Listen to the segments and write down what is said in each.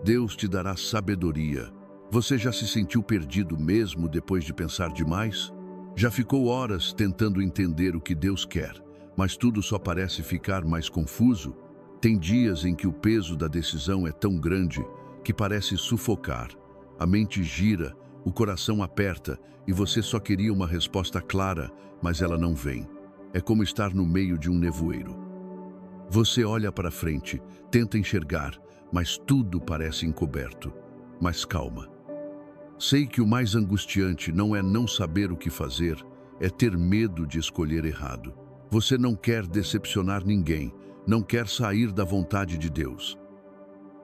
Deus te dará sabedoria. Você já se sentiu perdido mesmo depois de pensar demais? Já ficou horas tentando entender o que Deus quer, mas tudo só parece ficar mais confuso? Tem dias em que o peso da decisão é tão grande que parece sufocar. A mente gira, o coração aperta e você só queria uma resposta clara, mas ela não vem. É como estar no meio de um nevoeiro. Você olha para frente, tenta enxergar, mas tudo parece encoberto. Mas calma. Sei que o mais angustiante não é não saber o que fazer, é ter medo de escolher errado. Você não quer decepcionar ninguém, não quer sair da vontade de Deus.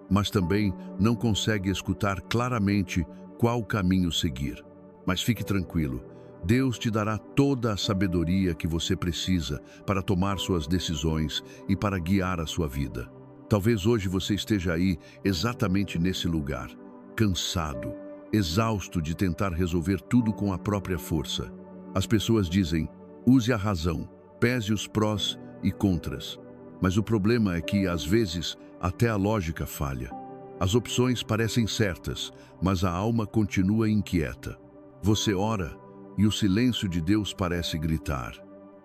Mas também não consegue escutar claramente qual caminho seguir. Mas fique tranquilo, Deus te dará toda a sabedoria que você precisa para tomar suas decisões e para guiar a sua vida. Talvez hoje você esteja aí exatamente nesse lugar, cansado, exausto de tentar resolver tudo com a própria força. As pessoas dizem, use a razão, pese os prós e contras. Mas o problema é que, às vezes, até a lógica falha. As opções parecem certas, mas a alma continua inquieta. Você ora e o silêncio de Deus parece gritar.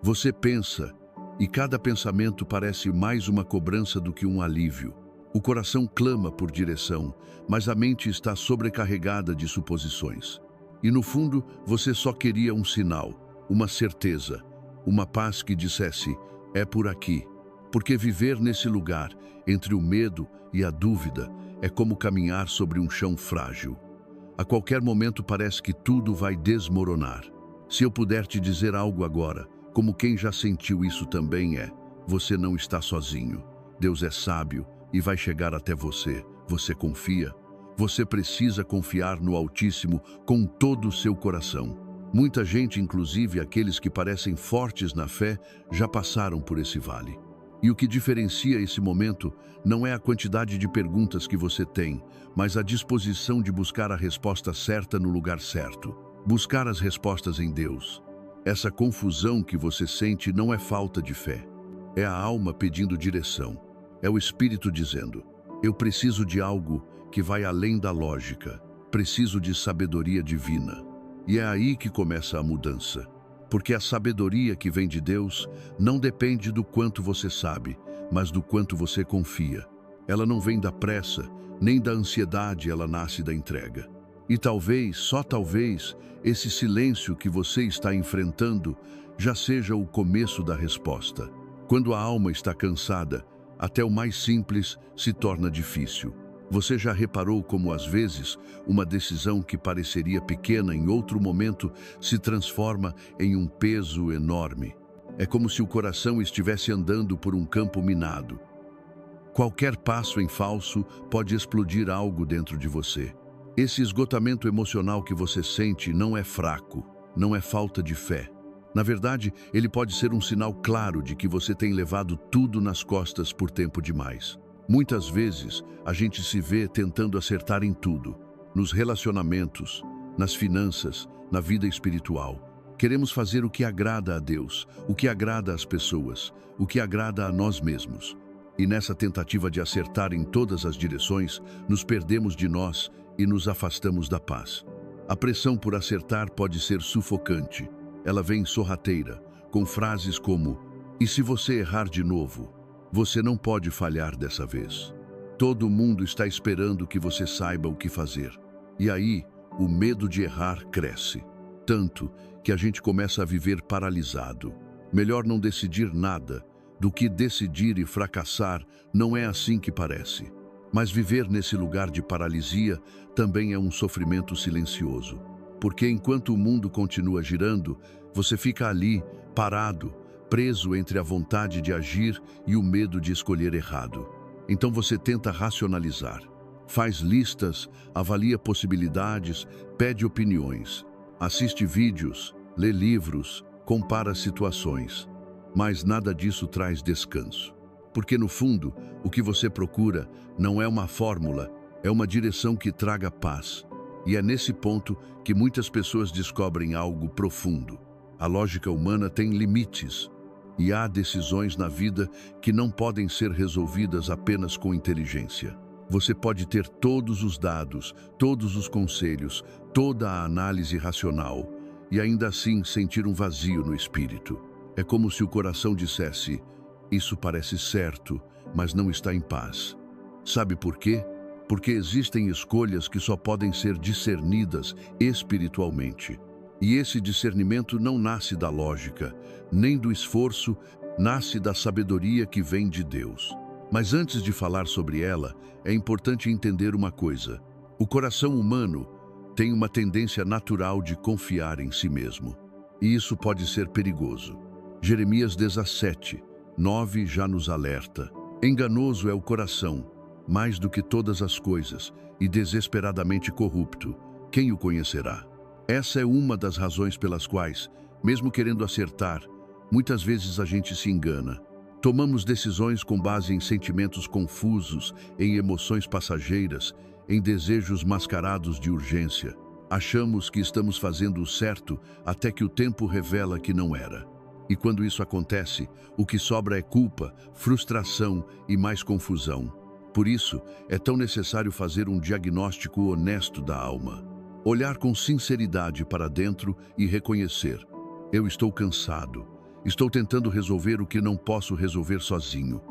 Você pensa e cada pensamento parece mais uma cobrança do que um alívio. O coração clama por direção, mas a mente está sobrecarregada de suposições. E no fundo, você só queria um sinal, uma certeza, uma paz que dissesse, é por aqui. Porque viver nesse lugar, entre o medo e a dúvida, é como caminhar sobre um chão frágil. A qualquer momento parece que tudo vai desmoronar. Se eu puder te dizer algo agora, como quem já sentiu isso também você não está sozinho. Deus é sábio e vai chegar até você. Você confia? Você precisa confiar no Altíssimo com todo o seu coração. Muita gente, inclusive aqueles que parecem fortes na fé, já passaram por esse vale. E o que diferencia esse momento não é a quantidade de perguntas que você tem, mas a disposição de buscar a resposta certa no lugar certo. Buscar as respostas em Deus. Essa confusão que você sente não é falta de fé. É a alma pedindo direção. É o Espírito dizendo, eu preciso de algo que vai além da lógica. Preciso de sabedoria divina. E é aí que começa a mudança. Porque a sabedoria que vem de Deus não depende do quanto você sabe, mas do quanto você confia. Ela não vem da pressa, nem da ansiedade, ela nasce da entrega. E talvez, só talvez, esse silêncio que você está enfrentando já seja o começo da resposta. Quando a alma está cansada, até o mais simples se torna difícil. Você já reparou como, às vezes, uma decisão que pareceria pequena em outro momento se transforma em um peso enorme? É como se o coração estivesse andando por um campo minado. Qualquer passo em falso pode explodir algo dentro de você. Esse esgotamento emocional que você sente não é fraco, não é falta de fé. Na verdade, ele pode ser um sinal claro de que você tem levado tudo nas costas por tempo demais. Muitas vezes, a gente se vê tentando acertar em tudo, nos relacionamentos, nas finanças, na vida espiritual. Queremos fazer o que agrada a Deus, o que agrada às pessoas, o que agrada a nós mesmos. E nessa tentativa de acertar em todas as direções, nos perdemos de nós e nos afastamos da paz. A pressão por acertar pode ser sufocante. Ela vem sorrateira, com frases como, e se você errar de novo? Você não pode falhar dessa vez. Todo mundo está esperando que você saiba o que fazer. E aí, o medo de errar cresce. Tanto que a gente começa a viver paralisado. Melhor não decidir nada do que decidir e fracassar. Não é assim que parece. Mas viver nesse lugar de paralisia também é um sofrimento silencioso. Porque enquanto o mundo continua girando, você fica ali, parado, preso entre a vontade de agir e o medo de escolher errado. Então você tenta racionalizar. Faz listas, avalia possibilidades, pede opiniões. Assiste vídeos, lê livros, compara situações. Mas nada disso traz descanso. Porque no fundo, o que você procura não é uma fórmula, é uma direção que traga paz. E é nesse ponto que muitas pessoas descobrem algo profundo. A lógica humana tem limites. E há decisões na vida que não podem ser resolvidas apenas com inteligência. Você pode ter todos os dados, todos os conselhos, toda a análise racional e ainda assim sentir um vazio no espírito. É como se o coração dissesse: isso parece certo, mas não está em paz. Sabe por quê? Porque existem escolhas que só podem ser discernidas espiritualmente. E esse discernimento não nasce da lógica, nem do esforço, nasce da sabedoria que vem de Deus. Mas antes de falar sobre ela, é importante entender uma coisa. O coração humano tem uma tendência natural de confiar em si mesmo. E isso pode ser perigoso. Jeremias 17, 9 já nos alerta. Enganoso é o coração, mais do que todas as coisas, e desesperadamente corrupto. Quem o conhecerá? Essa é uma das razões pelas quais, mesmo querendo acertar, muitas vezes a gente se engana. Tomamos decisões com base em sentimentos confusos, em emoções passageiras, em desejos mascarados de urgência. Achamos que estamos fazendo o certo até que o tempo revela que não era. E quando isso acontece, o que sobra é culpa, frustração e mais confusão. Por isso, é tão necessário fazer um diagnóstico honesto da alma. Olhar com sinceridade para dentro e reconhecer: eu estou cansado. Estou tentando resolver o que não posso resolver sozinho.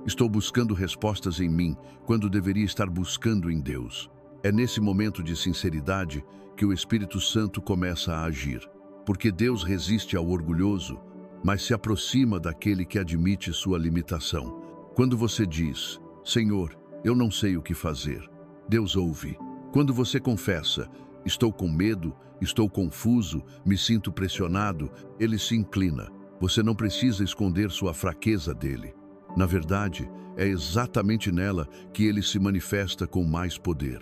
Estou buscando respostas em mim, quando deveria estar buscando em Deus. É nesse momento de sinceridade que o Espírito Santo começa a agir. Porque Deus resiste ao orgulhoso, mas se aproxima daquele que admite sua limitação. Quando você diz: Senhor, eu não sei o que fazer, Deus ouve. Quando você confessa: estou com medo, estou confuso, me sinto pressionado, ele se inclina. Você não precisa esconder sua fraqueza dele. Na verdade, é exatamente nela que ele se manifesta com mais poder.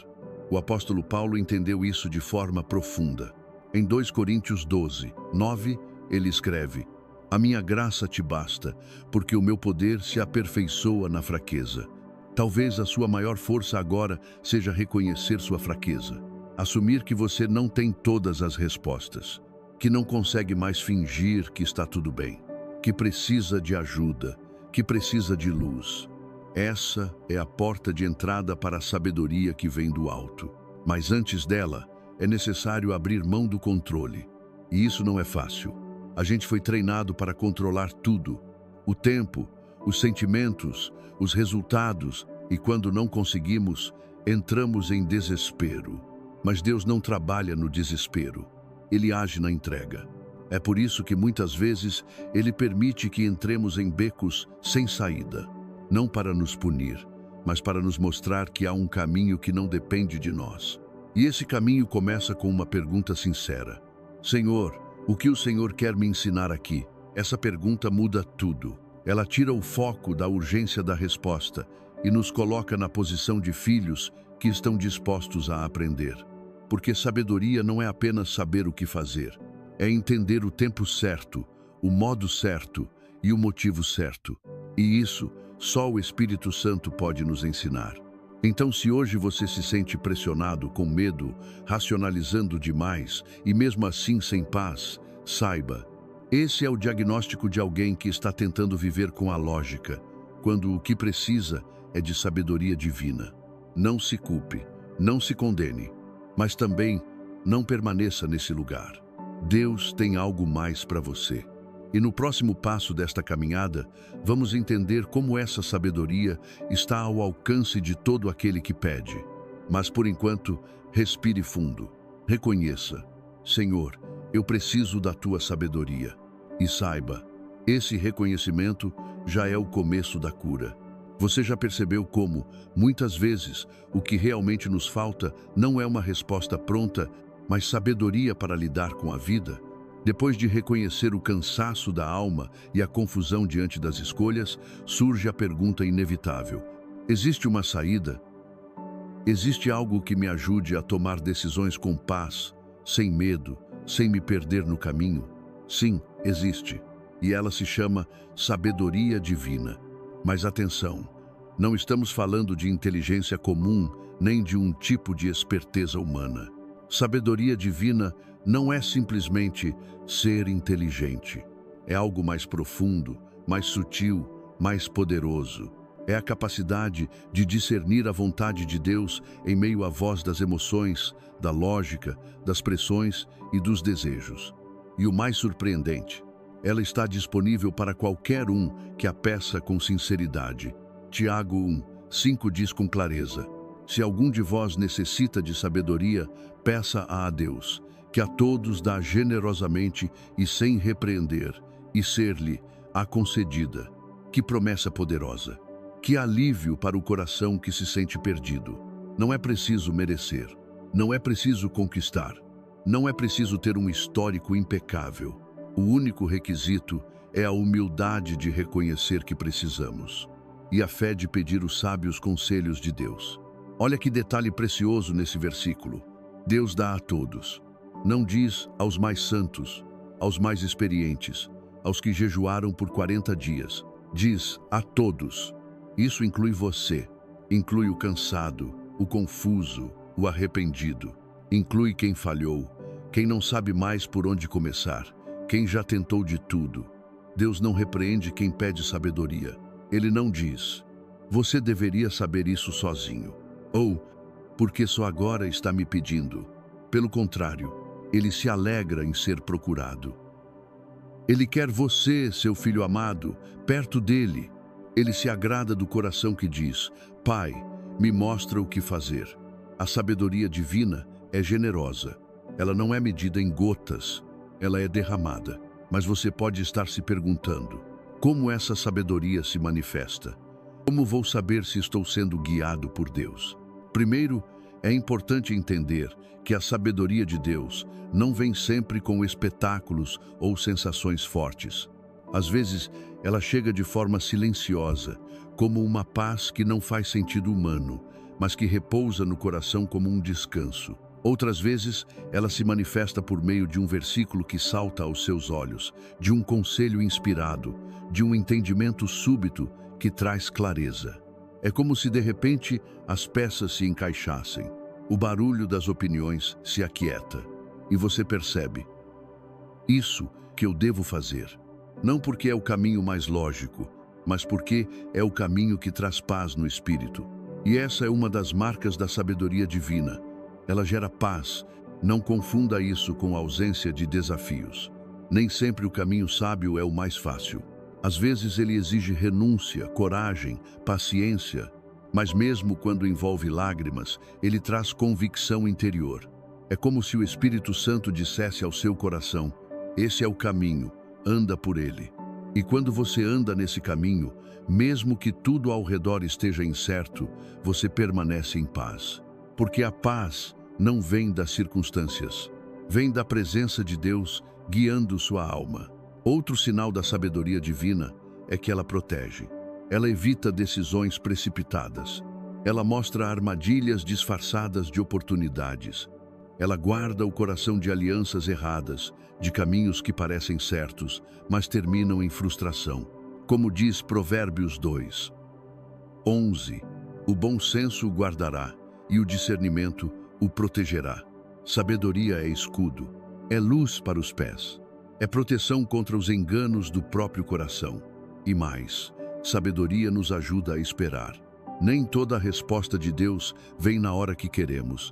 O apóstolo Paulo entendeu isso de forma profunda. Em 2 Coríntios 12, 9, ele escreve: a minha graça te basta, porque o meu poder se aperfeiçoa na fraqueza. Talvez a sua maior força agora seja reconhecer sua fraqueza. Assumir que você não tem todas as respostas, que não consegue mais fingir que está tudo bem, que precisa de ajuda, que precisa de luz. Essa é a porta de entrada para a sabedoria que vem do alto. Mas antes dela, é necessário abrir mão do controle. E isso não é fácil. A gente foi treinado para controlar tudo: o tempo, os sentimentos, os resultados, e quando não conseguimos, entramos em desespero. Mas Deus não trabalha no desespero. Ele age na entrega. É por isso que muitas vezes Ele permite que entremos em becos sem saída. Não para nos punir, mas para nos mostrar que há um caminho que não depende de nós. E esse caminho começa com uma pergunta sincera: Senhor, o que o Senhor quer me ensinar aqui? Essa pergunta muda tudo. Ela tira o foco da urgência da resposta e nos coloca na posição de filhos que estão dispostos a aprender. Porque sabedoria não é apenas saber o que fazer, é entender o tempo certo, o modo certo e o motivo certo. E isso só o Espírito Santo pode nos ensinar. Então, se hoje você se sente pressionado, com medo, racionalizando demais e mesmo assim sem paz, saiba, esse é o diagnóstico de alguém que está tentando viver com a lógica, quando o que precisa é de sabedoria divina. Não se culpe, não se condene, mas também não permaneça nesse lugar. Deus tem algo mais para você. E no próximo passo desta caminhada, vamos entender como essa sabedoria está ao alcance de todo aquele que pede. Mas por enquanto, respire fundo. Reconheça: Senhor, eu preciso da tua sabedoria. E saiba, esse reconhecimento já é o começo da cura. Você já percebeu como, muitas vezes, o que realmente nos falta não é uma resposta pronta, mas sabedoria para lidar com a vida? Depois de reconhecer o cansaço da alma e a confusão diante das escolhas, surge a pergunta inevitável: existe uma saída? Existe algo que me ajude a tomar decisões com paz, sem medo, sem me perder no caminho? Sim, existe. E ela se chama sabedoria divina. Mas atenção, não estamos falando de inteligência comum, nem de um tipo de esperteza humana. Sabedoria divina não é simplesmente ser inteligente. É algo mais profundo, mais sutil, mais poderoso. É a capacidade de discernir a vontade de Deus em meio à voz das emoções, da lógica, das pressões e dos desejos. E o mais surpreendente, ela está disponível para qualquer um que a peça com sinceridade. Tiago 1:5 diz com clareza: se algum de vós necessita de sabedoria, peça-a a Deus, que a todos dá generosamente e sem repreender, e ser-lhe-á concedida. Que promessa poderosa! Que alívio para o coração que se sente perdido. Não é preciso merecer, não é preciso conquistar, não é preciso ter um histórico impecável. O único requisito é a humildade de reconhecer que precisamos e a fé de pedir os sábios conselhos de Deus. Olha que detalhe precioso nesse versículo. Deus dá a todos. Não diz aos mais santos, aos mais experientes, aos que jejuaram por 40 dias. Diz a todos. Isso inclui você, inclui o cansado, o confuso, o arrependido. Inclui quem falhou, quem não sabe mais por onde começar, quem já tentou de tudo. Deus não repreende quem pede sabedoria. Ele não diz: você deveria saber isso sozinho. Ou, porque só agora está me pedindo. Pelo contrário, ele se alegra em ser procurado. Ele quer você, seu filho amado, perto dele. Ele se agrada do coração que diz: Pai, me mostra o que fazer. A sabedoria divina é generosa. Ela não é medida em gotas, ela é derramada. Mas você pode estar se perguntando: como essa sabedoria se manifesta? Como vou saber se estou sendo guiado por Deus? Primeiro, é importante entender que a sabedoria de Deus não vem sempre com espetáculos ou sensações fortes. Às vezes, ela chega de forma silenciosa, como uma paz que não faz sentido humano, mas que repousa no coração como um descanso. Outras vezes, ela se manifesta por meio de um versículo que salta aos seus olhos, de um conselho inspirado, de um entendimento súbito que traz clareza. É como se de repente as peças se encaixassem, o barulho das opiniões se aquieta e você percebe: isso que eu devo fazer. Não porque é o caminho mais lógico, mas porque é o caminho que traz paz no espírito. E essa é uma das marcas da sabedoria divina. Ela gera paz. Não confunda isso com a ausência de desafios. Nem sempre o caminho sábio é o mais fácil. Às vezes ele exige renúncia, coragem, paciência, mas mesmo quando envolve lágrimas, ele traz convicção interior. É como se o Espírito Santo dissesse ao seu coração: esse é o caminho, anda por ele. E quando você anda nesse caminho, mesmo que tudo ao redor esteja incerto, você permanece em paz. Porque a paz não vem das circunstâncias, vem da presença de Deus guiando sua alma. Outro sinal da sabedoria divina é que ela protege. Ela evita decisões precipitadas. Ela mostra armadilhas disfarçadas de oportunidades. Ela guarda o coração de alianças erradas, de caminhos que parecem certos, mas terminam em frustração. Como diz Provérbios 2:11, o bom senso o guardará e o discernimento o protegerá. Sabedoria é escudo, é luz para os pés, é proteção contra os enganos do próprio coração. E mais, sabedoria nos ajuda a esperar. Nem toda a resposta de Deus vem na hora que queremos.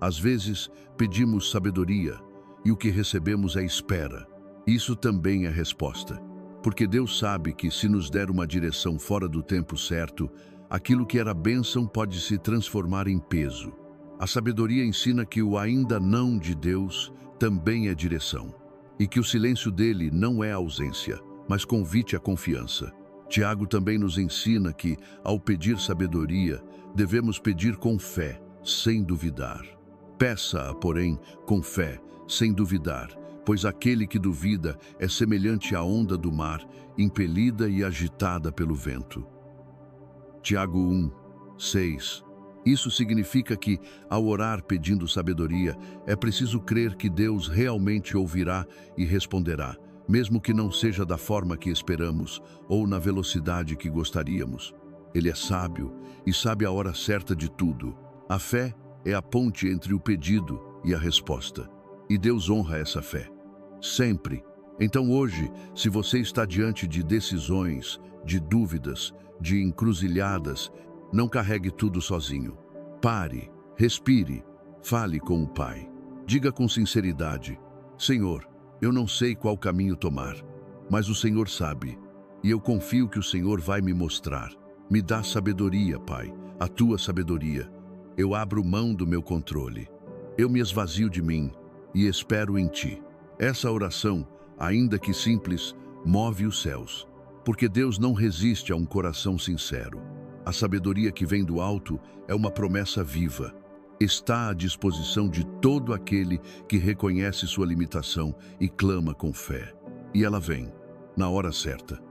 Às vezes, pedimos sabedoria e o que recebemos é espera. Isso também é resposta. Porque Deus sabe que se nos der uma direção fora do tempo certo, aquilo que era bênção pode se transformar em peso. A sabedoria ensina que o ainda não de Deus também é direção. E que o silêncio dele não é ausência, mas convite à confiança. Tiago também nos ensina que, ao pedir sabedoria, devemos pedir com fé, sem duvidar. Peça-a, porém, com fé, sem duvidar, pois aquele que duvida é semelhante à onda do mar, impelida e agitada pelo vento. Tiago 1:6. Isso significa que, ao orar pedindo sabedoria, é preciso crer que Deus realmente ouvirá e responderá, mesmo que não seja da forma que esperamos ou na velocidade que gostaríamos. Ele é sábio e sabe a hora certa de tudo. A fé é a ponte entre o pedido e a resposta. E Deus honra essa fé. Sempre. Então hoje, se você está diante de decisões, de dúvidas, de encruzilhadas, não carregue tudo sozinho. Pare, respire, fale com o Pai. Diga com sinceridade: Senhor, eu não sei qual caminho tomar, mas o Senhor sabe, e eu confio que o Senhor vai me mostrar. Me dá sabedoria, Pai, a tua sabedoria. Eu abro mão do meu controle. Eu me esvazio de mim e espero em Ti. Essa oração, ainda que simples, move os céus, porque Deus não resiste a um coração sincero. A sabedoria que vem do alto é uma promessa viva. Está à disposição de todo aquele que reconhece sua limitação e clama com fé. E ela vem, na hora certa,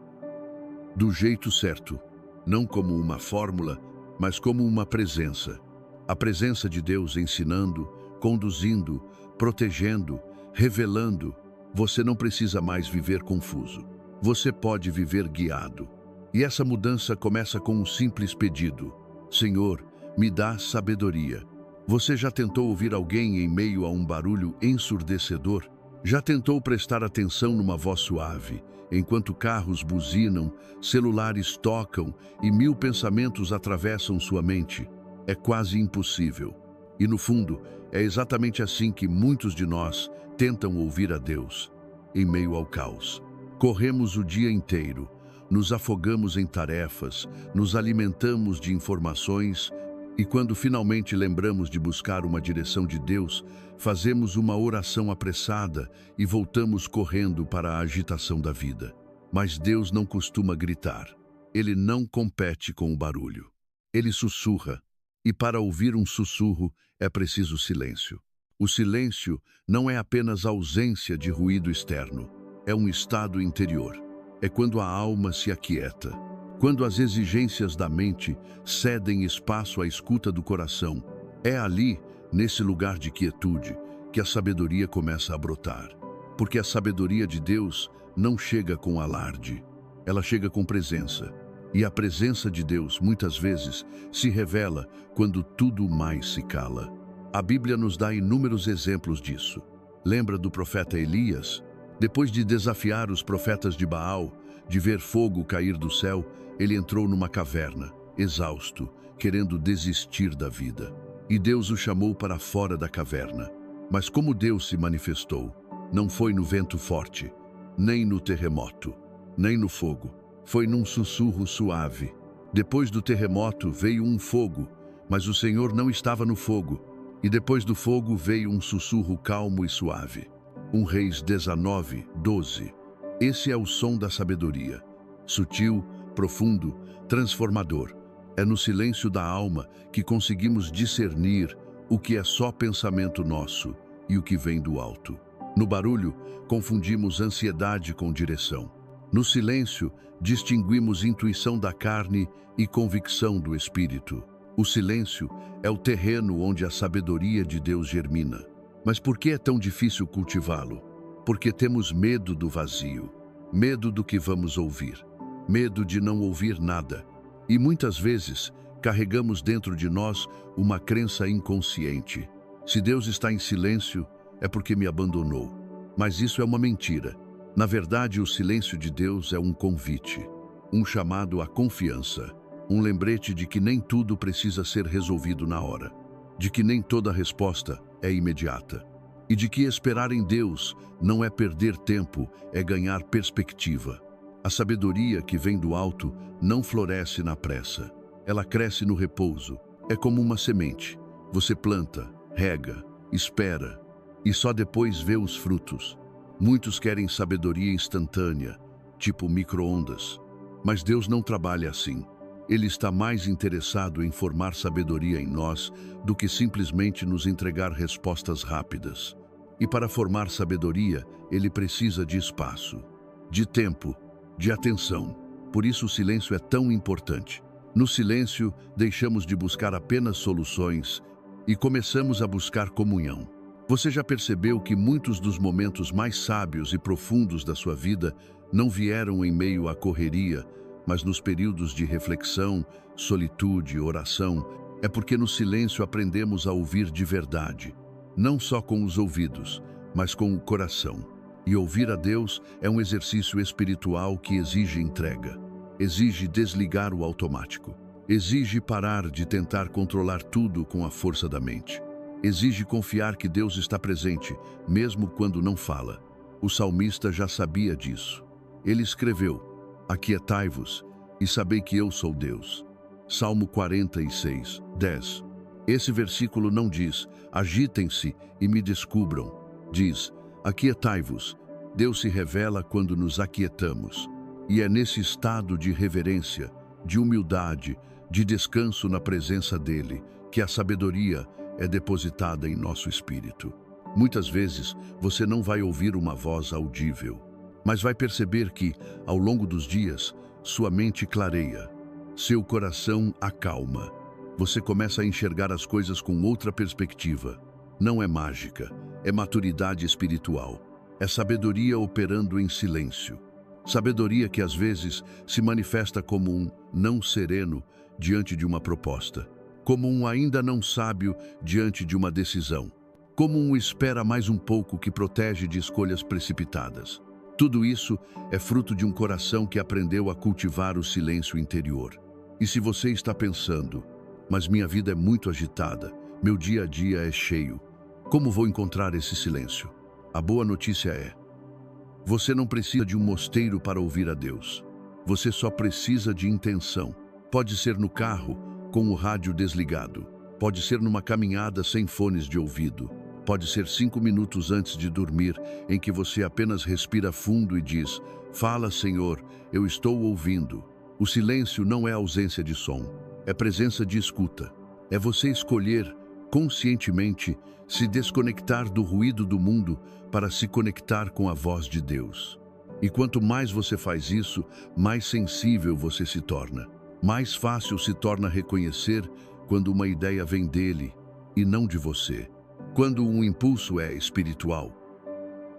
do jeito certo, não como uma fórmula, mas como uma presença. A presença de Deus ensinando, conduzindo, protegendo, revelando. Você não precisa mais viver confuso. Você pode viver guiado. E essa mudança começa com um simples pedido: Senhor, me dá sabedoria. Você já tentou ouvir alguém em meio a um barulho ensurdecedor? Já tentou prestar atenção numa voz suave, enquanto carros buzinam, celulares tocam e 1000 pensamentos atravessam sua mente? É quase impossível. E no fundo, é exatamente assim que muitos de nós tentam ouvir a Deus, em meio ao caos. Corremos o dia inteiro, nos afogamos em tarefas, nos alimentamos de informações e quando finalmente lembramos de buscar uma direção de Deus, fazemos uma oração apressada e voltamos correndo para a agitação da vida. Mas Deus não costuma gritar. Ele não compete com o barulho. Ele sussurra. E para ouvir um sussurro é preciso silêncio. O silêncio não é apenas ausência de ruído externo. É um estado interior. É quando a alma se aquieta. Quando as exigências da mente cedem espaço à escuta do coração. É ali, nesse lugar de quietude, que a sabedoria começa a brotar. Porque a sabedoria de Deus não chega com alarde. Ela chega com presença. E a presença de Deus, muitas vezes, se revela quando tudo mais se cala. A Bíblia nos dá inúmeros exemplos disso. Lembra do profeta Elias? Depois de desafiar os profetas de Baal, de ver fogo cair do céu, ele entrou numa caverna, exausto, querendo desistir da vida. E Deus o chamou para fora da caverna. Mas como Deus se manifestou? Não foi no vento forte, nem no terremoto, nem no fogo. Foi num sussurro suave. Depois do terremoto veio um fogo, mas o Senhor não estava no fogo. E depois do fogo veio um sussurro calmo e suave. 1 Reis 19:12. Esse é o som da sabedoria. Sutil, profundo, transformador. É no silêncio da alma que conseguimos discernir o que é só pensamento nosso e o que vem do alto. No barulho, confundimos ansiedade com direção. No silêncio, distinguimos intuição da carne e convicção do espírito. O silêncio é o terreno onde a sabedoria de Deus germina. Mas por que é tão difícil cultivá-lo? Porque temos medo do vazio, medo do que vamos ouvir, medo de não ouvir nada. E muitas vezes carregamos dentro de nós uma crença inconsciente. Se Deus está em silêncio, é porque me abandonou. Mas isso é uma mentira. Na verdade, o silêncio de Deus é um convite, um chamado à confiança, um lembrete de que nem tudo precisa ser resolvido na hora, de que nem toda resposta é imediata, e de que esperar em Deus não é perder tempo, é ganhar perspectiva. A sabedoria que vem do alto não floresce na pressa, ela cresce no repouso. É como uma semente. Você planta, rega, espera, e só depois vê os frutos. Muitos querem sabedoria instantânea, tipo micro-ondas. Mas Deus não trabalha assim. Ele está mais interessado em formar sabedoria em nós do que simplesmente nos entregar respostas rápidas. E para formar sabedoria, ele precisa de espaço, de tempo, de atenção. Por isso o silêncio é tão importante. No silêncio, deixamos de buscar apenas soluções e começamos a buscar comunhão. Você já percebeu que muitos dos momentos mais sábios e profundos da sua vida não vieram em meio à correria, mas nos períodos de reflexão, solitude, oração? É porque no silêncio aprendemos a ouvir de verdade, não só com os ouvidos, mas com o coração. E ouvir a Deus é um exercício espiritual que exige entrega. Exige desligar o automático. Exige parar de tentar controlar tudo com a força da mente. Exige confiar que Deus está presente, mesmo quando não fala. O salmista já sabia disso. Ele escreveu: aquietai-vos e sabei que eu sou Deus. Salmo 46, 10. Esse versículo não diz: agitem-se e me descubram. Diz: aquietai-vos. Deus se revela quando nos aquietamos. E é nesse estado de reverência, de humildade, de descanso na presença dele, que a sabedoria é depositada em nosso espírito. Muitas vezes, você não vai ouvir uma voz audível, mas vai perceber que, ao longo dos dias, sua mente clareia, seu coração acalma. Você começa a enxergar as coisas com outra perspectiva. Não é mágica, é maturidade espiritual. É sabedoria operando em silêncio. Sabedoria que às vezes se manifesta como um não sereno diante de uma proposta, como um ainda não sábio diante de uma decisão, como um espera mais um pouco que protege de escolhas precipitadas. Tudo isso é fruto de um coração que aprendeu a cultivar o silêncio interior. E se você está pensando: mas minha vida é muito agitada, meu dia a dia é cheio, como vou encontrar esse silêncio? A boa notícia é: você não precisa de um mosteiro para ouvir a Deus. Você só precisa de intenção. Pode ser no carro, com o rádio desligado. Pode ser numa caminhada sem fones de ouvido. Pode ser 5 minutos antes de dormir, em que você apenas respira fundo e diz: fala, Senhor, eu estou ouvindo. O silêncio não é ausência de som, é presença de escuta. É você escolher, conscientemente, se desconectar do ruído do mundo para se conectar com a voz de Deus. E quanto mais você faz isso, mais sensível você se torna. Mais fácil se torna reconhecer quando uma ideia vem dele e não de você. Quando um impulso é espiritual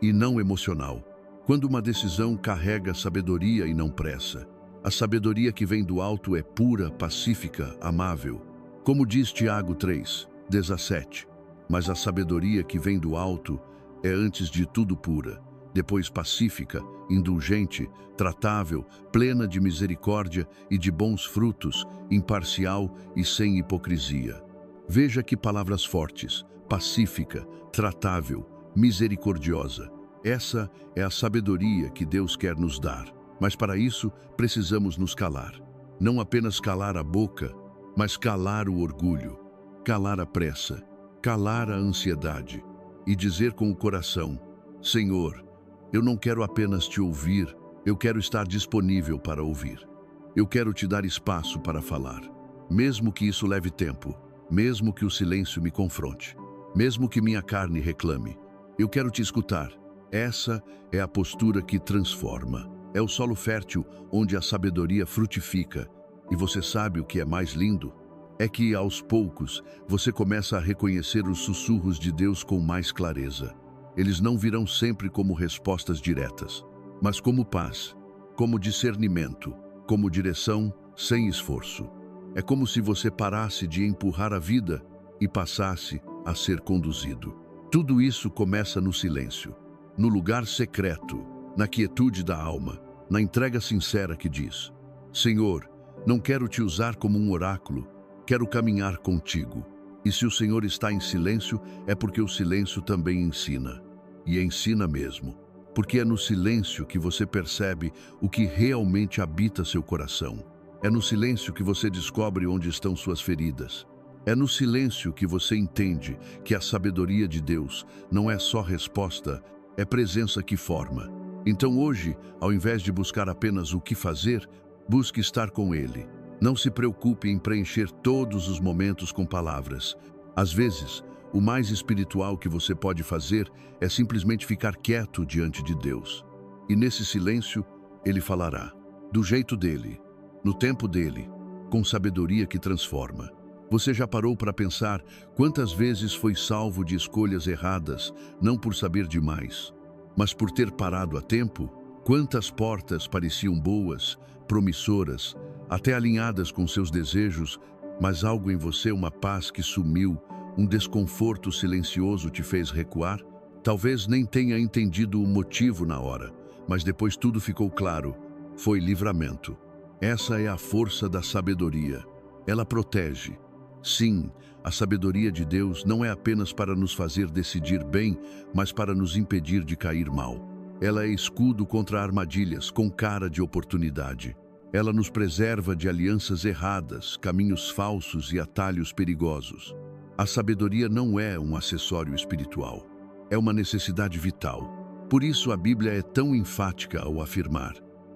e não emocional. Quando uma decisão carrega sabedoria e não pressa. A sabedoria que vem do alto é pura, pacífica, amável. Como diz Tiago 3, 17. Mas a sabedoria que vem do alto é antes de tudo pura, depois pacífica, indulgente, tratável, plena de misericórdia e de bons frutos, imparcial e sem hipocrisia. Veja que palavras fortes: pacífica, tratável, misericordiosa. Essa é a sabedoria que Deus quer nos dar. Mas para isso, precisamos nos calar. Não apenas calar a boca, mas calar o orgulho, calar a pressa, calar a ansiedade e dizer com o coração: Senhor, eu não quero apenas te ouvir, eu quero estar disponível para ouvir. Eu quero te dar espaço para falar, mesmo que isso leve tempo, mesmo que o silêncio me confronte, mesmo que minha carne reclame. Eu quero te escutar. Essa é a postura que transforma. É o solo fértil onde a sabedoria frutifica. E você sabe o que é mais lindo? É que, aos poucos, você começa a reconhecer os sussurros de Deus com mais clareza. Eles não virão sempre como respostas diretas, mas como paz, como discernimento, como direção sem esforço. É como se você parasse de empurrar a vida e passasse a ser conduzido. Tudo isso começa no silêncio, no lugar secreto, na quietude da alma, na entrega sincera que diz: Senhor, não quero te usar como um oráculo, quero caminhar contigo. E se o Senhor está em silêncio, é porque o silêncio também ensina. E ensina mesmo, porque é no silêncio que você percebe o que realmente habita seu coração. É no silêncio que você descobre onde estão suas feridas. É no silêncio que você entende que a sabedoria de Deus não é só resposta, é presença que forma. Então hoje, ao invés de buscar apenas o que fazer, busque estar com Ele. Não se preocupe em preencher todos os momentos com palavras. Às vezes, o mais espiritual que você pode fazer é simplesmente ficar quieto diante de Deus. E nesse silêncio, Ele falará, do jeito dele, no tempo dele, com sabedoria que transforma. Você já parou para pensar quantas vezes foi salvo de escolhas erradas, não por saber demais, mas por ter parado a tempo? Quantas portas pareciam boas, promissoras, até alinhadas com seus desejos, mas algo em você, uma paz que sumiu, um desconforto silencioso te fez recuar? Talvez nem tenha entendido o motivo na hora, mas depois tudo ficou claro. Foi livramento. Essa é a força da sabedoria. Ela protege. Sim, a sabedoria de Deus não é apenas para nos fazer decidir bem, mas para nos impedir de cair mal. Ela é escudo contra armadilhas, com cara de oportunidade. Ela nos preserva de alianças erradas, caminhos falsos e atalhos perigosos. A sabedoria não é um acessório espiritual. É uma necessidade vital. Por isso a Bíblia é tão enfática ao afirmar: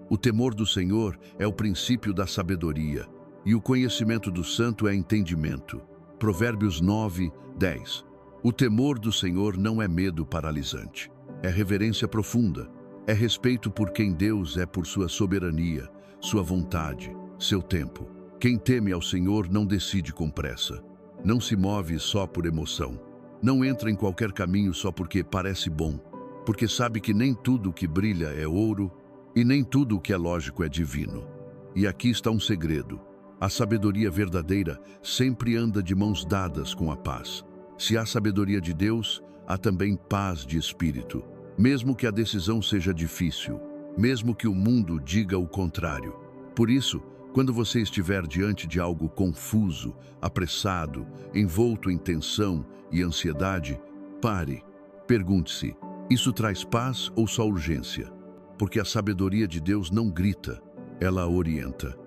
o temor do Senhor é o princípio da sabedoria, e o conhecimento do santo é entendimento. Provérbios 9, 10. O temor do Senhor não é medo paralisante. É reverência profunda. É respeito por quem Deus é, por sua soberania, sua vontade, seu tempo. Quem teme ao Senhor não decide com pressa. Não se move só por emoção. Não entra em qualquer caminho só porque parece bom. Porque sabe que nem tudo o que brilha é ouro e nem tudo o que é lógico é divino. E aqui está um segredo. A sabedoria verdadeira sempre anda de mãos dadas com a paz. Se há sabedoria de Deus, há também paz de espírito. Mesmo que a decisão seja difícil, mesmo que o mundo diga o contrário. Por isso, quando você estiver diante de algo confuso, apressado, envolto em tensão e ansiedade, pare. Pergunte-se: isso traz paz ou só urgência? Porque a sabedoria de Deus não grita, ela orienta.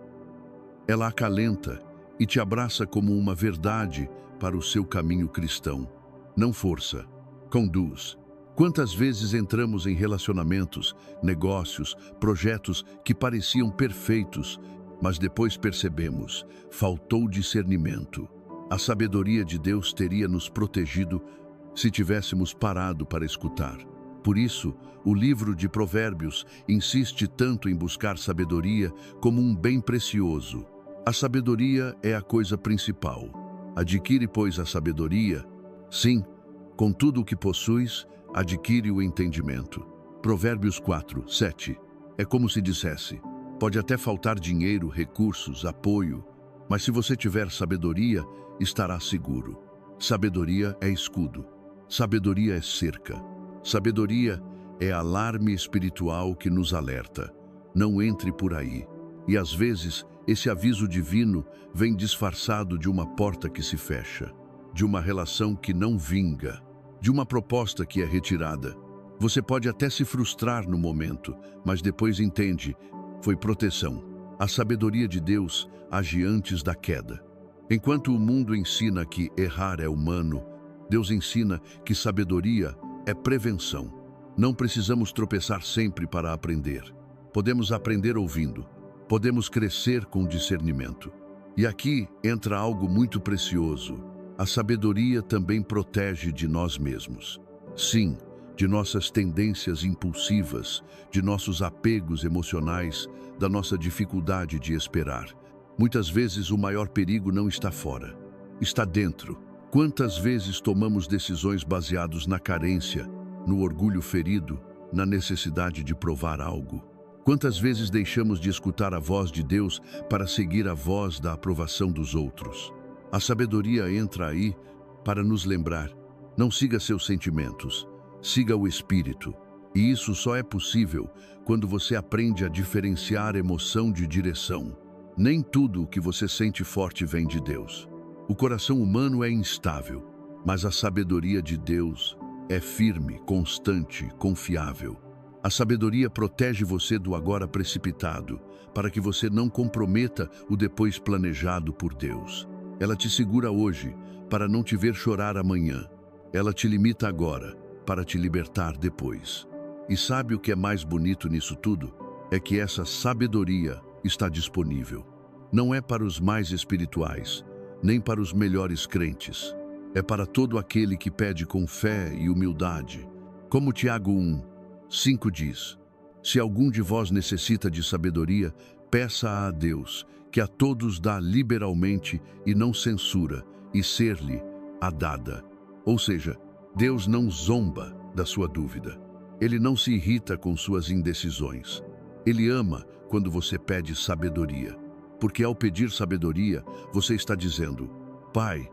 Ela acalenta e te abraça como uma verdade para o seu caminho cristão. Não força, conduz. Quantas vezes entramos em relacionamentos, negócios, projetos que pareciam perfeitos, mas depois percebemos, faltou discernimento. A sabedoria de Deus teria nos protegido se tivéssemos parado para escutar. Por isso, o livro de Provérbios insiste tanto em buscar sabedoria como um bem precioso. A sabedoria é a coisa principal. Adquire, pois, a sabedoria. Sim, com tudo o que possuis, adquire o entendimento. Provérbios 4, 7. É como se dissesse: pode até faltar dinheiro, recursos, apoio, mas se você tiver sabedoria, estará seguro. Sabedoria é escudo. Sabedoria é cerca. Sabedoria é alarme espiritual que nos alerta. Não entre por aí. E às vezes, esse aviso divino vem disfarçado de uma porta que se fecha, de uma relação que não vinga, de uma proposta que é retirada. Você pode até se frustrar no momento, mas depois entende: foi proteção. A sabedoria de Deus age antes da queda. Enquanto o mundo ensina que errar é humano, Deus ensina que sabedoria é prevenção. Não precisamos tropeçar sempre para aprender. Podemos aprender ouvindo. Podemos crescer com discernimento. E aqui entra algo muito precioso. A sabedoria também protege de nós mesmos. Sim, de nossas tendências impulsivas, de nossos apegos emocionais, da nossa dificuldade de esperar. Muitas vezes o maior perigo não está fora, está dentro. Quantas vezes tomamos decisões baseadas na carência, no orgulho ferido, na necessidade de provar algo? Quantas vezes deixamos de escutar a voz de Deus para seguir a voz da aprovação dos outros? A sabedoria entra aí para nos lembrar: não siga seus sentimentos, siga o Espírito. E isso só é possível quando você aprende a diferenciar emoção de direção. Nem tudo o que você sente forte vem de Deus. O coração humano é instável, mas a sabedoria de Deus é firme, constante, confiável. A sabedoria protege você do agora precipitado, para que você não comprometa o depois planejado por Deus. Ela te segura hoje, para não te ver chorar amanhã. Ela te limita agora, para te libertar depois. E sabe o que é mais bonito nisso tudo? É que essa sabedoria está disponível. Não é para os mais espirituais, nem para os melhores crentes. É para todo aquele que pede com fé e humildade. Como Tiago 1, 5 diz: se algum de vós necessita de sabedoria, peça a Deus, que a todos dá liberalmente e não censura, e ser-lhe a dada. Ou seja, Deus não zomba da sua dúvida. Ele não se irrita com suas indecisões. Ele ama quando você pede sabedoria. Porque ao pedir sabedoria, você está dizendo: Pai,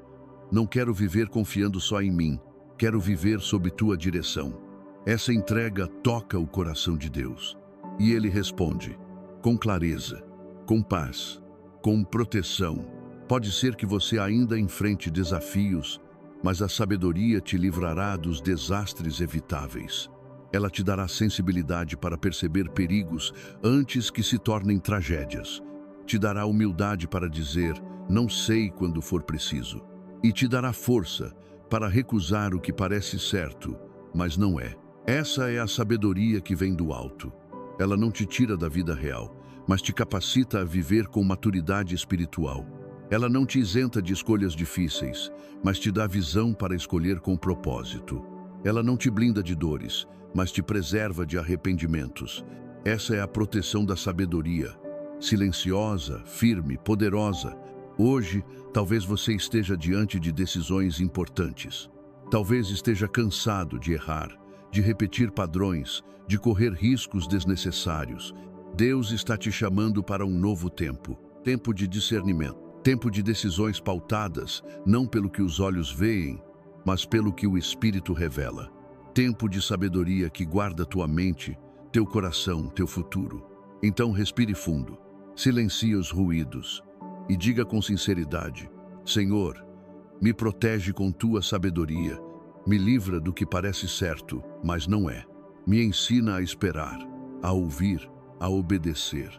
não quero viver confiando só em mim. quero viver sob tua direção. Essa entrega toca o coração de Deus. E Ele responde, com clareza, com paz, com proteção. Pode ser que você ainda enfrente desafios, mas a sabedoria te livrará dos desastres evitáveis. Ela te dará sensibilidade para perceber perigos antes que se tornem tragédias. Te dará humildade para dizer, não sei quando for preciso. E te dará força para recusar o que parece certo, mas não é. Essa é a sabedoria que vem do alto. Ela não te tira da vida real, mas te capacita a viver com maturidade espiritual. Ela não te isenta de escolhas difíceis, mas te dá visão para escolher com propósito. Ela não te blinda de dores, mas te preserva de arrependimentos. Essa é a proteção da sabedoria. Silenciosa, firme, poderosa. Hoje, talvez você esteja diante de decisões importantes. Talvez esteja cansado de errar, de repetir padrões, de correr riscos desnecessários. Deus está te chamando para um novo tempo. Tempo de discernimento. Tempo de decisões pautadas, não pelo que os olhos veem, mas pelo que o Espírito revela. Tempo de sabedoria que guarda tua mente, teu coração, teu futuro. Então respire fundo, silencie os ruídos e diga com sinceridade, Senhor, me protege com tua sabedoria, me livra do que parece certo, mas não é. Me ensina a esperar, a ouvir, a obedecer.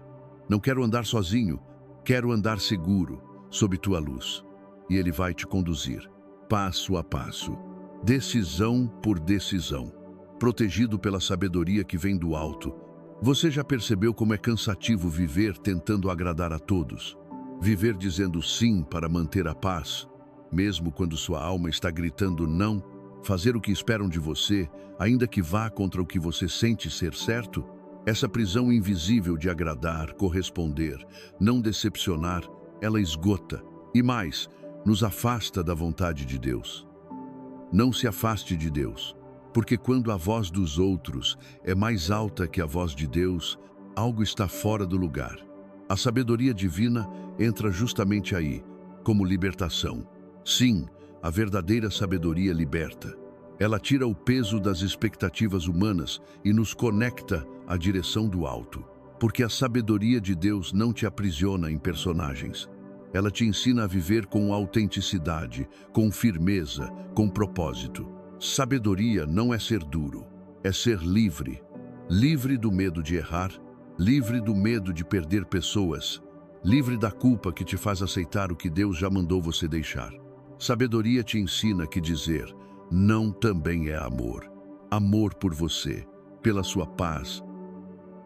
Não quero andar sozinho, quero andar seguro, sob tua luz. E Ele vai te conduzir, passo a passo, decisão por decisão, protegido pela sabedoria que vem do alto. Você já percebeu como é cansativo viver tentando agradar a todos? Viver dizendo sim para manter a paz, mesmo quando sua alma está gritando não? Fazer o que esperam de você, ainda que vá contra o que você sente ser certo? Essa prisão invisível de agradar, corresponder, não decepcionar, ela esgota e mais, nos afasta da vontade de Deus. Não se afaste de Deus, porque quando a voz dos outros é mais alta que a voz de Deus, algo está fora do lugar. A sabedoria divina entra justamente aí, como libertação. Sim, a verdadeira sabedoria liberta. Ela tira o peso das expectativas humanas e nos conecta à direção do alto. Porque a sabedoria de Deus não te aprisiona em personagens. Ela te ensina a viver com autenticidade, com firmeza, com propósito. Sabedoria não é ser duro, é ser livre. Livre do medo de errar, livre do medo de perder pessoas, livre da culpa que te faz aceitar o que Deus já mandou você deixar. Sabedoria te ensina que dizer não também é amor. Amor por você, pela sua paz,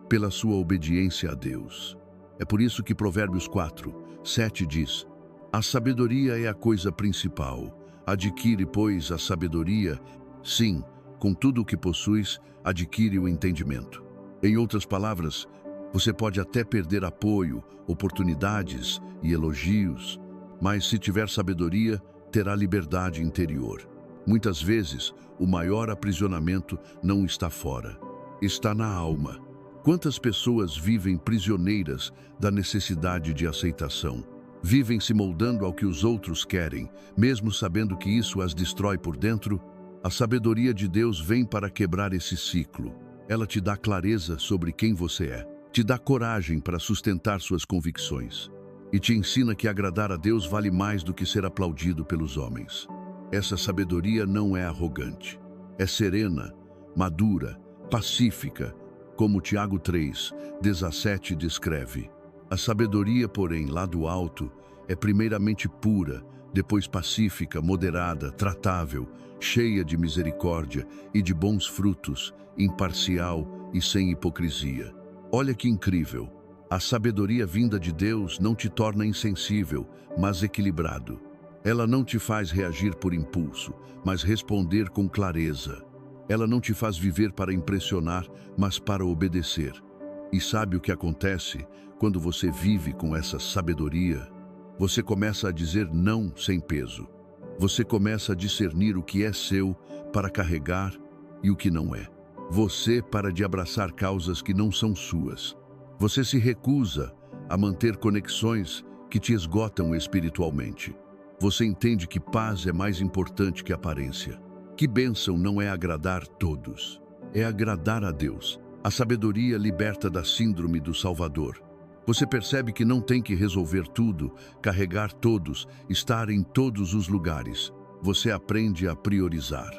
pela sua obediência a Deus. É por isso que Provérbios 4:7 diz: a sabedoria é a coisa principal. Adquire, pois, a sabedoria. Sim, com tudo o que possuis, adquire o entendimento. Em outras palavras, você pode até perder apoio, oportunidades e elogios, mas se tiver sabedoria, terá liberdade interior. Muitas vezes, o maior aprisionamento não está fora, está na alma. Quantas pessoas vivem prisioneiras da necessidade de aceitação? Vivem se moldando ao que os outros querem, mesmo sabendo que isso as destrói por dentro? A sabedoria de Deus vem para quebrar esse ciclo. Ela te dá clareza sobre quem você é, te dá coragem para sustentar suas convicções e te ensina que agradar a Deus vale mais do que ser aplaudido pelos homens. Essa sabedoria não é arrogante, é serena, madura, pacífica, como Tiago 3:17 descreve. A sabedoria, porém, lá do alto, é primeiramente pura, depois pacífica, moderada, tratável, cheia de misericórdia e de bons frutos, imparcial e sem hipocrisia. Olha que incrível! A sabedoria vinda de Deus não te torna insensível, mas equilibrado. Ela não te faz reagir por impulso, mas responder com clareza. Ela não te faz viver para impressionar, mas para obedecer. E sabe o que acontece quando você vive com essa sabedoria? Você começa a dizer não sem peso. Você começa a discernir o que é seu para carregar e o que não é. Você para de abraçar causas que não são suas. Você se recusa a manter conexões que te esgotam espiritualmente. Você entende que paz é mais importante que aparência. Que bênção não é agradar todos, é agradar a Deus. A sabedoria liberta da síndrome do Salvador. Você percebe que não tem que resolver tudo, carregar todos, estar em todos os lugares. Você aprende a priorizar,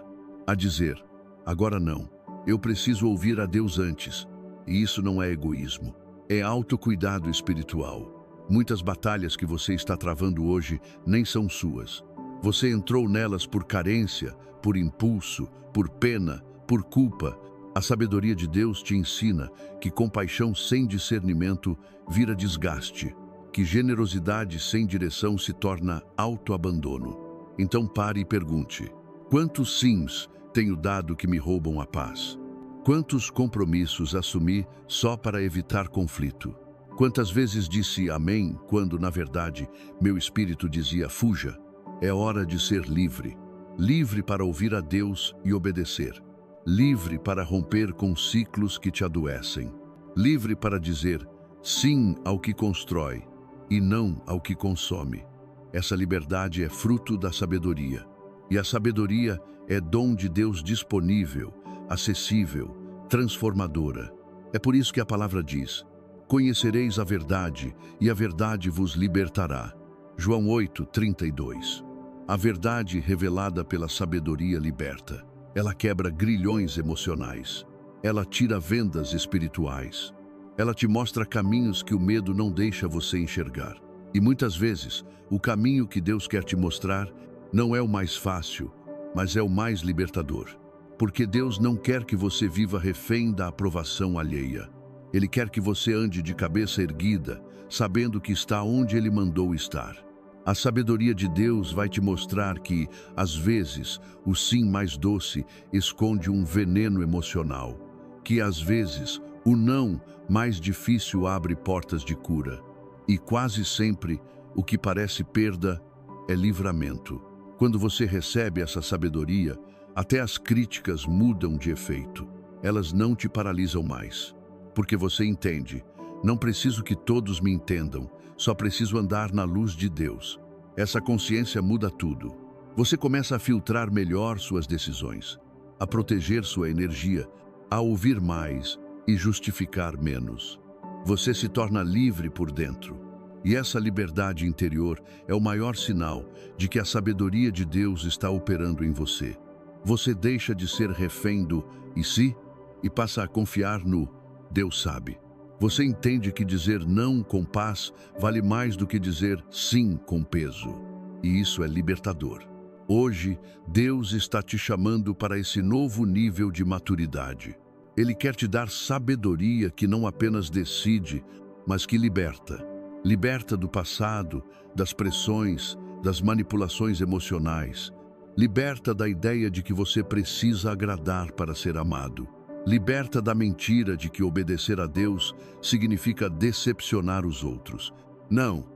a dizer, agora não, eu preciso ouvir a Deus antes. E isso não é egoísmo, é autocuidado espiritual. Muitas batalhas que você está travando hoje nem são suas. Você entrou nelas por carência, por impulso, por pena, por culpa. A sabedoria de Deus te ensina que compaixão sem discernimento vira desgaste, que generosidade sem direção se torna autoabandono. Então pare e pergunte: quantos sims tenho dado que me roubam a paz? Quantos compromissos assumi só para evitar conflito? Quantas vezes disse amém quando, na verdade, meu espírito dizia fuja? É hora de ser livre. Livre para ouvir a Deus e obedecer. Livre para romper com ciclos que te adoecem. Livre para dizer sim ao que constrói e não ao que consome. Essa liberdade é fruto da sabedoria. E a sabedoria é dom de Deus disponível, acessível, transformadora. É por isso que a palavra diz: conhecereis a verdade e a verdade vos libertará. João 8:32. A verdade revelada pela sabedoria liberta. Ela quebra grilhões emocionais. Ela tira vendas espirituais. Ela te mostra caminhos que o medo não deixa você enxergar. E muitas vezes, o caminho que Deus quer te mostrar não é o mais fácil, mas é o mais libertador. Porque Deus não quer que você viva refém da aprovação alheia. Ele quer que você ande de cabeça erguida, sabendo que está onde Ele mandou estar. A sabedoria de Deus vai te mostrar que, às vezes, o sim mais doce esconde um veneno emocional, que, às vezes, o não mais difícil abre portas de cura. E quase sempre, o que parece perda é livramento. Quando você recebe essa sabedoria, até as críticas mudam de efeito. Elas não te paralisam mais, porque você entende: não preciso que todos me entendam, só preciso andar na luz de Deus. Essa consciência muda tudo. Você começa a filtrar melhor suas decisões, a proteger sua energia, a ouvir mais e justificar menos. Você se torna livre por dentro. E essa liberdade interior é o maior sinal de que a sabedoria de Deus está operando em você. Você deixa de ser refém do "e se" e passa a confiar no "Deus sabe". Você entende que dizer não com paz vale mais do que dizer sim com peso. E isso é libertador. Hoje, Deus está te chamando para esse novo nível de maturidade. Ele quer te dar sabedoria que não apenas decide, mas que liberta. Liberta do passado, das pressões, das manipulações emocionais. Liberta da ideia de que você precisa agradar para ser amado. Liberta da mentira de que obedecer a Deus significa decepcionar os outros. Não,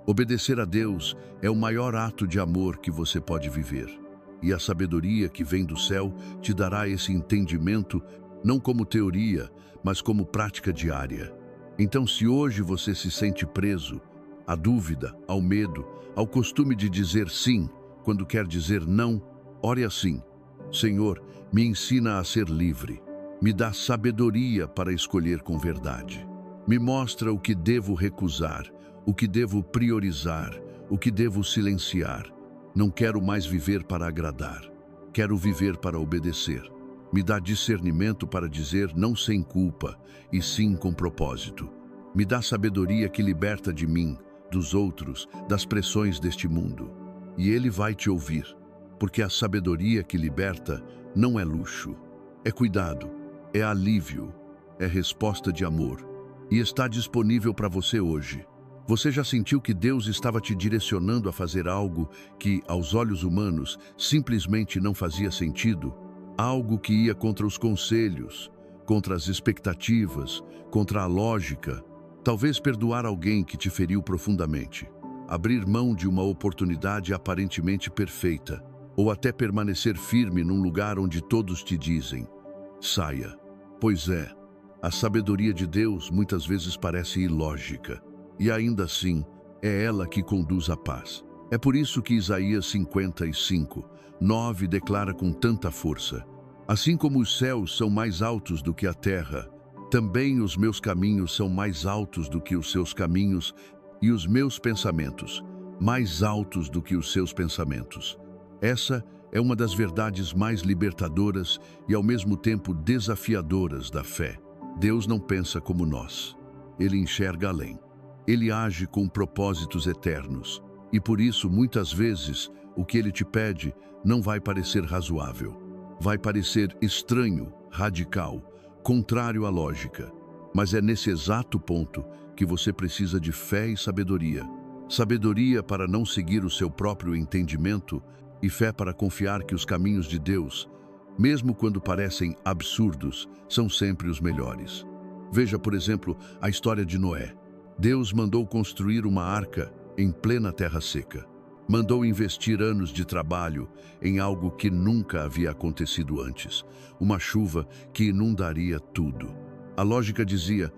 obedecer a Deus é o maior ato de amor que você pode viver. E a sabedoria que vem do céu te dará esse entendimento, não como teoria, mas como prática diária. Então, se hoje você se sente preso à dúvida, ao medo, ao costume de dizer sim quando quer dizer não, ore assim: Senhor, me ensina a ser livre. Me dá sabedoria para escolher com verdade. Me mostra o que devo recusar, o que devo priorizar, o que devo silenciar. Não quero mais viver para agradar. Quero viver para obedecer. Me dá discernimento para dizer não sem culpa, e sim com propósito. Me dá sabedoria que liberta de mim, dos outros, das pressões deste mundo. E Ele vai te ouvir, porque a sabedoria que liberta não é luxo, é cuidado. É alívio, é resposta de amor e está disponível para você hoje. Você já sentiu que Deus estava te direcionando a fazer algo que, aos olhos humanos, simplesmente não fazia sentido? Algo que ia contra os conselhos, contra as expectativas, contra a lógica. Talvez perdoar alguém que te feriu profundamente, abrir mão de uma oportunidade aparentemente perfeita, ou até permanecer firme num lugar onde todos te dizem: saia. Pois é, a sabedoria de Deus muitas vezes parece ilógica, e ainda assim é ela que conduz à paz. É por isso que Isaías 55:9 declara com tanta força: assim como os céus são mais altos do que a terra, também os meus caminhos são mais altos do que os seus caminhos, e os meus pensamentos mais altos do que os seus pensamentos. Essa é uma das verdades mais libertadoras e ao mesmo tempo desafiadoras da fé. Deus não pensa como nós. Ele enxerga além. Ele age com propósitos eternos. E por isso, muitas vezes, o que ele te pede não vai parecer razoável. Vai parecer estranho, radical, contrário à lógica. Mas é nesse exato ponto que você precisa de fé e sabedoria. Sabedoria para não seguir o seu próprio entendimento e fé para confiar que os caminhos de Deus, mesmo quando parecem absurdos, são sempre os melhores. Veja, por exemplo, a história de Noé. Deus mandou construir uma arca em plena terra seca. Mandou investir anos de trabalho em algo que nunca havia acontecido antes, uma chuva que inundaria tudo. A lógica dizia: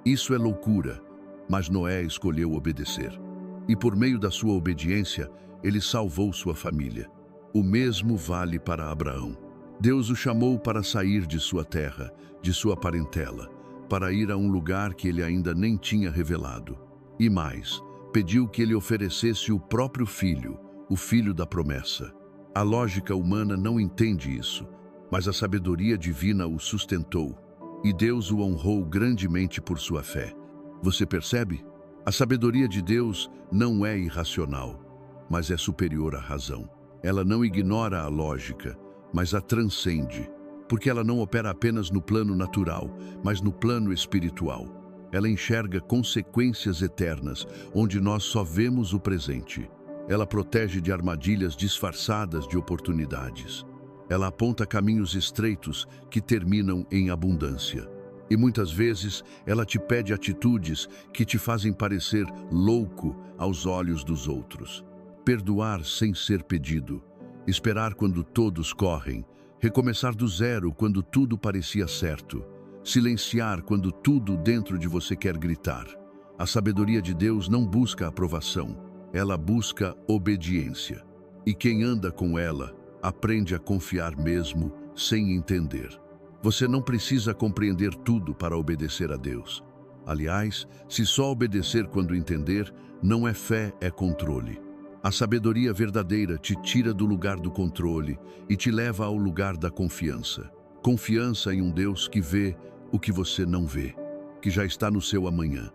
isso é loucura, mas Noé escolheu obedecer. E por meio da sua obediência, ele salvou sua família. O mesmo vale para Abraão. Deus o chamou para sair de sua terra, de sua parentela, para ir a um lugar que ele ainda nem tinha revelado. E mais, pediu que ele oferecesse o próprio filho, o filho da promessa. A lógica humana não entende isso, mas a sabedoria divina o sustentou, e Deus o honrou grandemente por sua fé. Você percebe? A sabedoria de Deus não é irracional, mas é superior à razão. Ela não ignora a lógica, mas a transcende, porque ela não opera apenas no plano natural, mas no plano espiritual. Ela enxerga consequências eternas, onde nós só vemos o presente. Ela protege de armadilhas disfarçadas de oportunidades. Ela aponta caminhos estreitos que terminam em abundância. E muitas vezes ela te pede atitudes que te fazem parecer louco aos olhos dos outros. Perdoar sem ser pedido, esperar quando todos correm, recomeçar do zero quando tudo parecia certo, silenciar quando tudo dentro de você quer gritar. A sabedoria de Deus não busca aprovação, ela busca obediência. E quem anda com ela aprende a confiar mesmo sem entender. Você não precisa compreender tudo para obedecer a Deus. Aliás, se só obedecer quando entender, não é fé, é controle. A sabedoria verdadeira te tira do lugar do controle e te leva ao lugar da confiança. Confiança em um Deus que vê o que você não vê, que já está no seu amanhã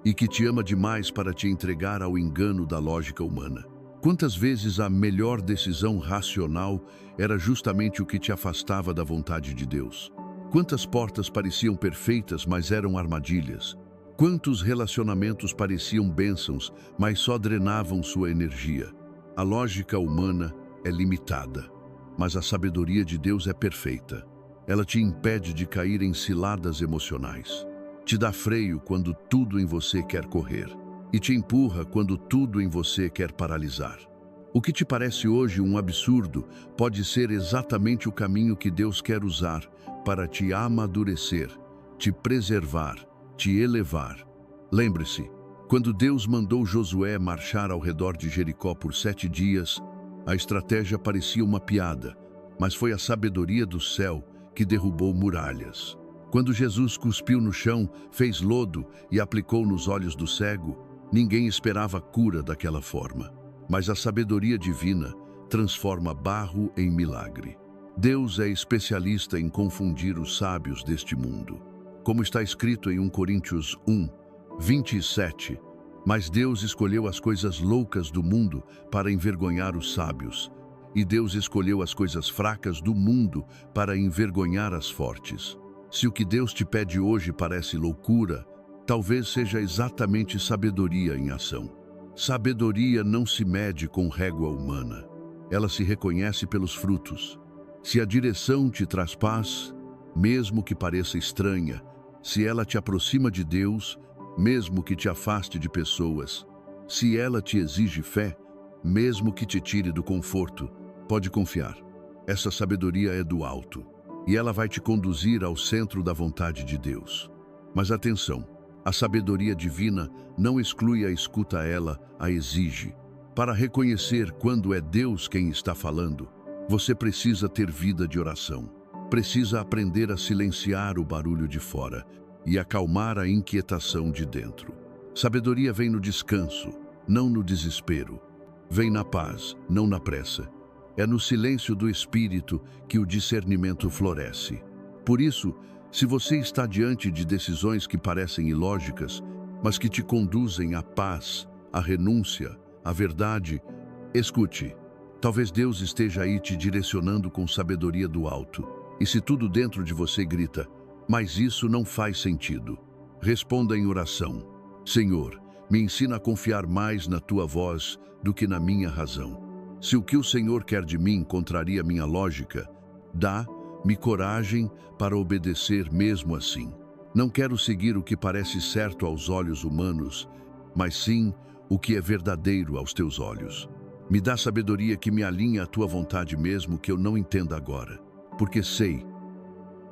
e que te ama demais para te entregar ao engano da lógica humana. Quantas vezes a melhor decisão racional era justamente o que te afastava da vontade de Deus? Quantas portas pareciam perfeitas, mas eram armadilhas? Quantos relacionamentos pareciam bênçãos, mas só drenavam sua energia? A lógica humana é limitada, mas a sabedoria de Deus é perfeita. Ela te impede de cair em ciladas emocionais. Te dá freio quando tudo em você quer correr. E te empurra quando tudo em você quer paralisar. O que te parece hoje um absurdo pode ser exatamente o caminho que Deus quer usar para te amadurecer, te preservar, te elevar. Lembre-se, quando Deus mandou Josué marchar ao redor de Jericó por 7 dias, a estratégia parecia uma piada, mas foi a sabedoria do céu que derrubou muralhas. Quando Jesus cuspiu no chão, fez lodo e aplicou nos olhos do cego, ninguém esperava cura daquela forma, mas a sabedoria divina transforma barro em milagre. Deus é especialista em confundir os sábios deste mundo. Como está escrito em 1 Coríntios 1:27, mas Deus escolheu as coisas loucas do mundo para envergonhar os sábios, e Deus escolheu as coisas fracas do mundo para envergonhar as fortes. Se o que Deus te pede hoje parece loucura, talvez seja exatamente sabedoria em ação. Sabedoria não se mede com régua humana. Ela se reconhece pelos frutos. Se a direção te traz paz, mesmo que pareça estranha, se ela te aproxima de Deus, mesmo que te afaste de pessoas, se ela te exige fé, mesmo que te tire do conforto, pode confiar. Essa sabedoria é do alto, e ela vai te conduzir ao centro da vontade de Deus. Mas atenção! A sabedoria divina não exclui a escuta, ela a exige. Para reconhecer quando é Deus quem está falando, você precisa ter vida de oração. Precisa aprender a silenciar o barulho de fora e acalmar a inquietação de dentro. Sabedoria vem no descanso, não no desespero. Vem na paz, não na pressa. É no silêncio do espírito que o discernimento floresce. Por isso, se você está diante de decisões que parecem ilógicas, mas que te conduzem à paz, à renúncia, à verdade, escute. Talvez Deus esteja aí te direcionando com sabedoria do alto. E se tudo dentro de você grita, mas isso não faz sentido, responda em oração. Senhor, me ensina a confiar mais na tua voz do que na minha razão. Se o que o Senhor quer de mim contraria minha lógica, dá-me coragem para obedecer mesmo assim. Não quero seguir o que parece certo aos olhos humanos, mas sim o que é verdadeiro aos teus olhos. Me dá sabedoria que me alinhe à tua vontade mesmo que eu não entenda agora. Porque sei,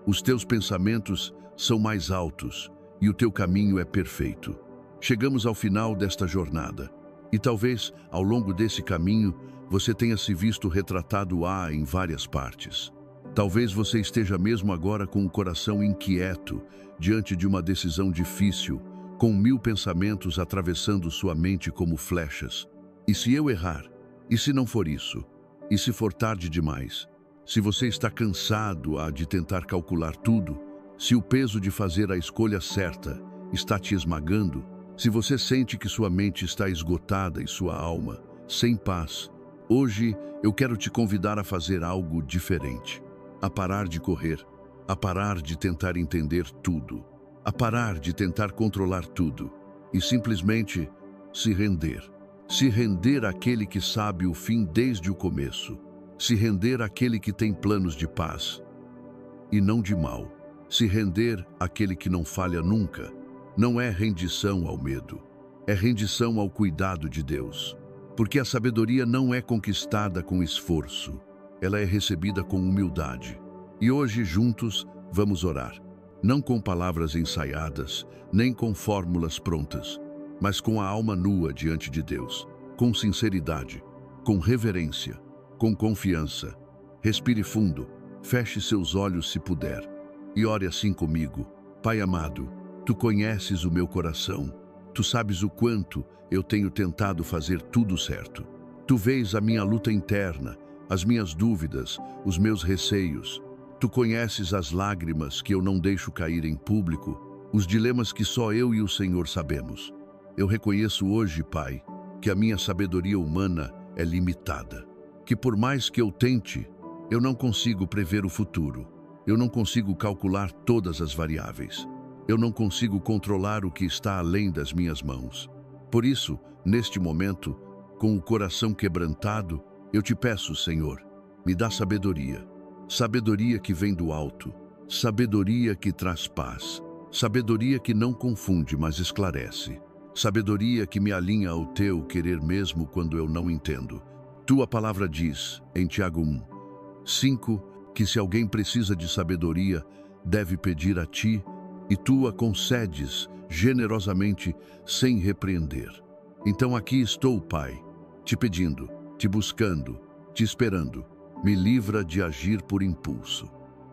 os teus pensamentos são mais altos e o teu caminho é perfeito. Chegamos ao final desta jornada e talvez, ao longo desse caminho, você tenha se visto retratado em várias partes. Talvez você esteja mesmo agora com o coração inquieto diante de uma decisão difícil, com 1000 pensamentos atravessando sua mente como flechas. E se eu errar? E se não for isso? E se for tarde demais? Se você está cansado de tentar calcular tudo, se o peso de fazer a escolha certa está te esmagando, se você sente que sua mente está esgotada e sua alma sem paz, hoje eu quero te convidar a fazer algo diferente, a parar de correr, a parar de tentar entender tudo, a parar de tentar controlar tudo e simplesmente se render. Se render àquele que sabe o fim desde o começo. Se render àquele que tem planos de paz e não de mal. Se render àquele que não falha nunca. Não é rendição ao medo, é rendição ao cuidado de Deus. Porque a sabedoria não é conquistada com esforço, ela é recebida com humildade. E hoje, juntos, vamos orar. Não com palavras ensaiadas, nem com fórmulas prontas, mas com a alma nua diante de Deus, com sinceridade, com reverência, com confiança. Respire fundo, feche seus olhos se puder e ore assim comigo. Pai amado, tu conheces o meu coração, tu sabes o quanto eu tenho tentado fazer tudo certo. Tu vês a minha luta interna, as minhas dúvidas, os meus receios. Tu conheces as lágrimas que eu não deixo cair em público, os dilemas que só eu e o Senhor sabemos. Eu reconheço hoje, Pai, que a minha sabedoria humana é limitada. Que por mais que eu tente, eu não consigo prever o futuro. Eu não consigo calcular todas as variáveis. Eu não consigo controlar o que está além das minhas mãos. Por isso, neste momento, com o coração quebrantado, eu te peço, Senhor, me dá sabedoria. Sabedoria que vem do alto. Sabedoria que traz paz. Sabedoria que não confunde, mas esclarece. Sabedoria que me alinha ao teu querer mesmo quando eu não entendo. Tua palavra diz, em Tiago 1:5, que se alguém precisa de sabedoria, deve pedir a ti, e tu a concedes generosamente, sem repreender. Então aqui estou, Pai, te pedindo, te buscando, te esperando. Me livra de agir por impulso.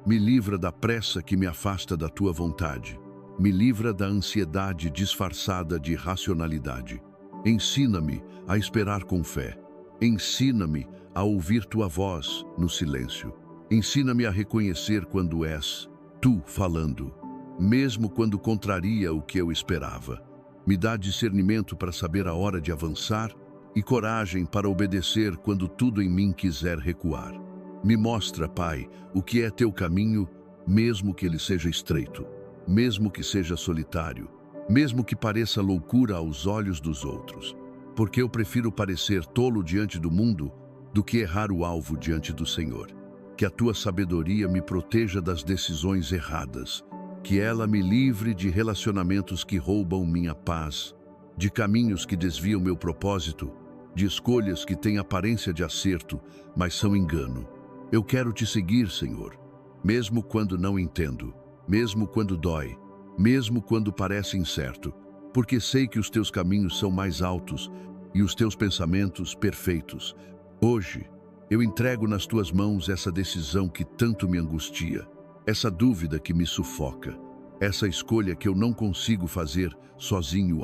Me livra da pressa que me afasta da tua vontade. Me livra da ansiedade disfarçada de racionalidade. Ensina-me a esperar com fé. Ensina-me a ouvir tua voz no silêncio. Ensina-me a reconhecer quando és tu falando, mesmo quando contraria o que eu esperava. Me dá discernimento para saber a hora de avançar e coragem para obedecer quando tudo em mim quiser recuar. Me mostra, Pai, o que é teu caminho, mesmo que ele seja estreito. Mesmo que seja solitário, mesmo que pareça loucura aos olhos dos outros, porque eu prefiro parecer tolo diante do mundo do que errar o alvo diante do Senhor. Que a tua sabedoria me proteja das decisões erradas, que ela me livre de relacionamentos que roubam minha paz, de caminhos que desviam meu propósito, de escolhas que têm aparência de acerto, mas são engano. Eu quero te seguir, Senhor, mesmo quando não entendo. Mesmo quando dói, mesmo quando parece incerto, porque sei que os teus caminhos são mais altos e os teus pensamentos perfeitos. Hoje, eu entrego nas tuas mãos essa decisão que tanto me angustia, essa dúvida que me sufoca, essa escolha que eu não consigo fazer sozinho.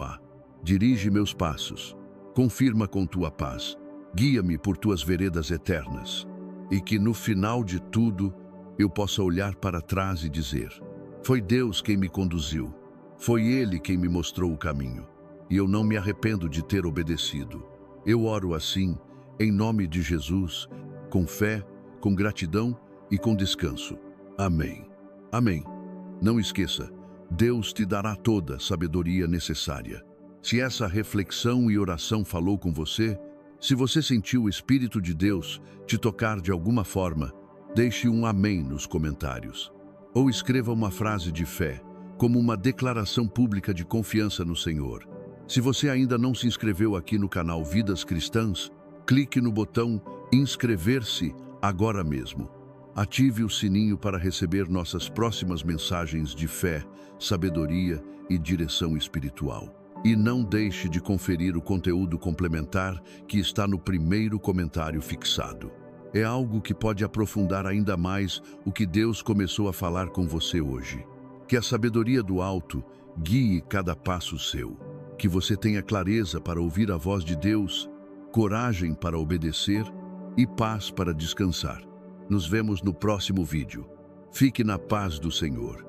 Dirige meus passos, confirma com tua paz, guia-me por tuas veredas eternas, e que no final de tudo eu possa olhar para trás e dizer: foi Deus quem me conduziu, foi Ele quem me mostrou o caminho, e eu não me arrependo de ter obedecido. Eu oro assim, em nome de Jesus, com fé, com gratidão e com descanso. Amém. Amém. Não esqueça, Deus te dará toda a sabedoria necessária. Se essa reflexão e oração falou com você, se você sentiu o Espírito de Deus te tocar de alguma forma, deixe um amém nos comentários. Ou escreva uma frase de fé, como uma declaração pública de confiança no Senhor. Se você ainda não se inscreveu aqui no canal Vidas Cristãs, clique no botão inscrever-se agora mesmo. Ative o sininho para receber nossas próximas mensagens de fé, sabedoria e direção espiritual. E não deixe de conferir o conteúdo complementar que está no primeiro comentário fixado. É algo que pode aprofundar ainda mais o que Deus começou a falar com você hoje. Que a sabedoria do alto guie cada passo seu. Que você tenha clareza para ouvir a voz de Deus, coragem para obedecer e paz para descansar. Nos vemos no próximo vídeo. Fique na paz do Senhor.